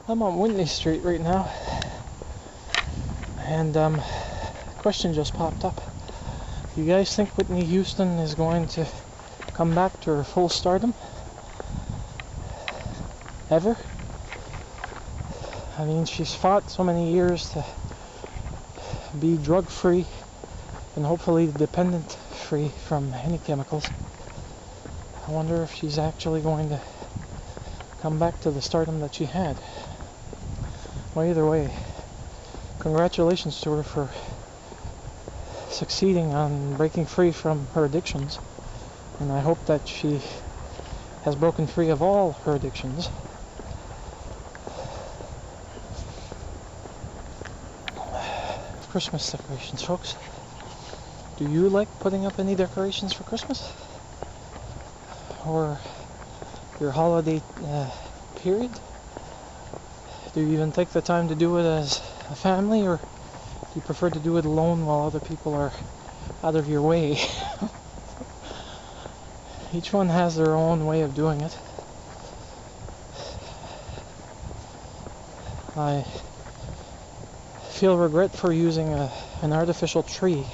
I'm on Whitney Street right now, and question just popped up. Do you guys think Whitney Houston is going to come back to her full stardom? Ever? I mean, she's fought so many years to be drug-free and hopefully dependent-free from any chemicals. I wonder if she's actually going to come back to the stardom that she had. Well, either way, congratulations to her for succeeding on breaking free from her addictions, and I hope that she has broken free of all her addictions. Christmas decorations, folks. Do you like putting up any decorations for Christmas? Or your holiday period? Do you even take the time to do it as a family, or do you prefer to do it alone while other people are out of your way? Each one has their own way of doing it. I feel regret for using an artificial tree,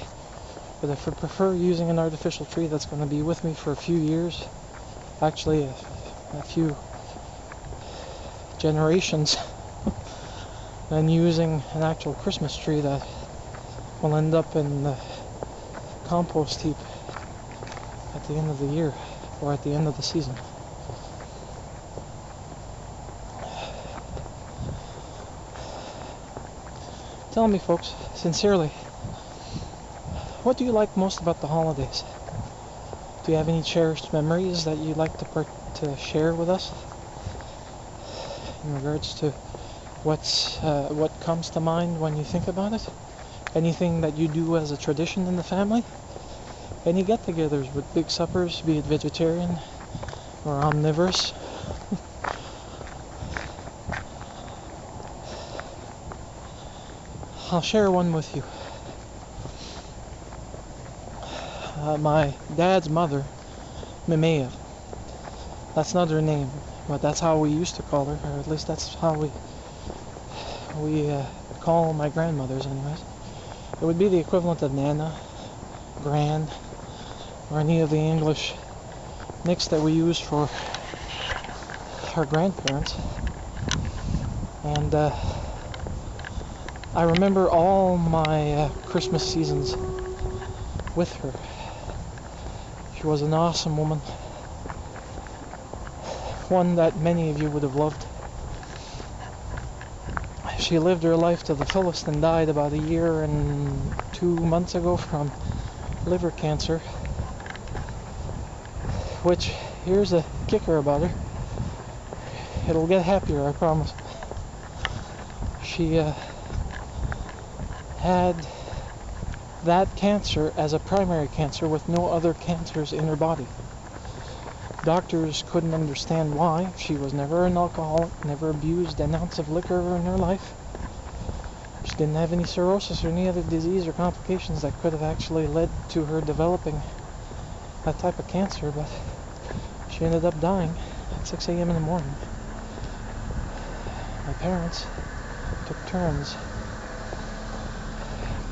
but if I prefer using an artificial tree that's going to be with me for a few years, actually a few generations, than using an actual Christmas tree that will end up in the compost heap at the end of the year or at the end of the season. Tell me, folks, sincerely, what do you like most about the holidays? Do you have any cherished memories that you'd like to share with us in regards to what comes to mind when you think about it? Anything that you do as a tradition in the family? Any get-togethers with big suppers, be it vegetarian or omnivorous? I'll share one with you. My dad's mother, Mimea, that's not her name, but that's how we used to call her, or at least that's how we call my grandmothers anyways. It would be the equivalent of Nana, Gran, or any of the English nicks that we use for our grandparents. And I remember all my Christmas seasons with her. She was an awesome woman, one that many of you would have loved. She lived her life to the fullest and died about 1 year and 2 months ago from liver cancer, which, here's a kicker about her, it'll get happier, I promise. She had that cancer as a primary cancer with no other cancers in her body. Doctors couldn't understand why. She was never an alcoholic, never abused an ounce of liquor in her life. She didn't have any cirrhosis or any other disease or complications that could have actually led to her developing that type of cancer, but she ended up dying at 6 a.m. in the morning. My parents took turns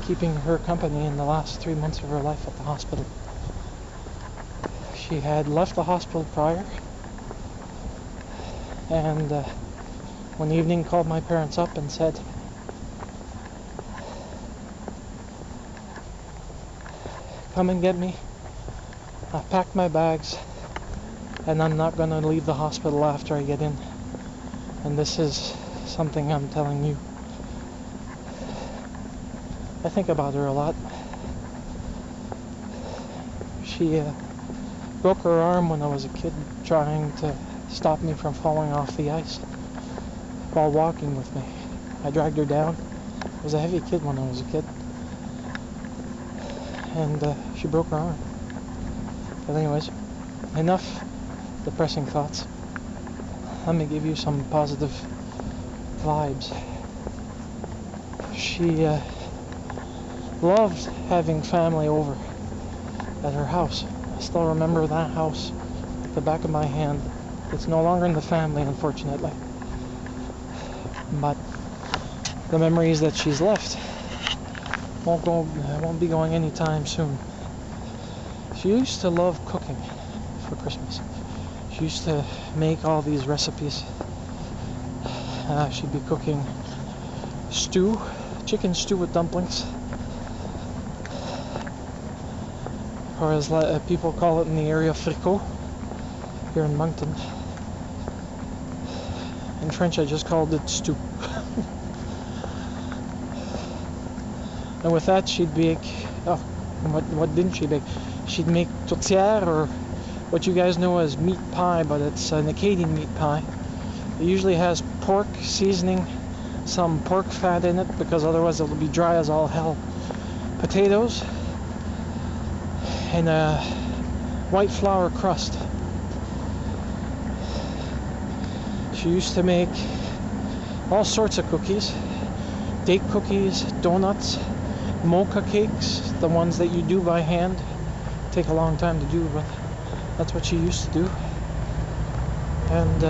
keeping her company in the last 3 months of her life at the hospital. She had left the hospital prior, and one evening called my parents up and said, "Come and get me. I've packed my bags, and I'm not going to leave the hospital after I get in. And this is something I'm telling you." I think about her a lot. She broke her arm when I was a kid, trying to stop me from falling off the ice while walking with me. I dragged her down. I was a heavy kid when I was a kid. And she broke her arm. But anyways, enough depressing thoughts. Let me give you some positive vibes. She loved having family over at her house. I still remember that house at the back of my hand. It's no longer in the family, unfortunately. but the memories that she's left won't be going anytime soon. She used to love cooking for Christmas. She used to make all these recipes. She'd be cooking stew, chicken stew with dumplings, or as people call it in the area, fricot, here in Moncton. In French I just called it stew. And with that she'd bake, what didn't she bake? She'd make tourtière, or what you guys know as meat pie, but it's an Acadian meat pie. It usually has pork seasoning, some pork fat in it, because otherwise it'll be dry as all hell. Potatoes, and a white flour crust. She used to make all sorts of cookies. Date cookies, donuts, mocha cakes, the ones that you do by hand. Take a long time to do, but that's what she used to do. And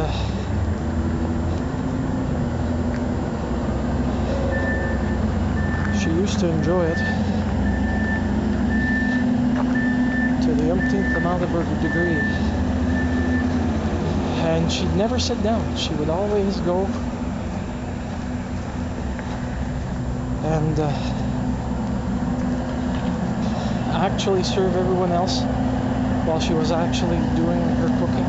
she used to enjoy it to the umpteenth amount of her degree. And she'd never sit down. She would always go and actually serve everyone else while she was actually doing her cooking.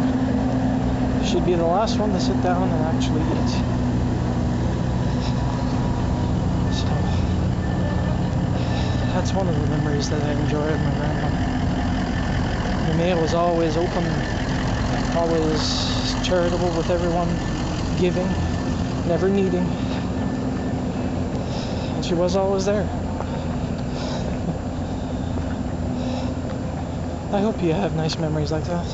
She'd be the last one to sit down and actually eat. So that's one of the memories that I enjoy of my grandmother. The mail was always open, always charitable with everyone, giving, never needing. And she was always there. I hope you have nice memories like that.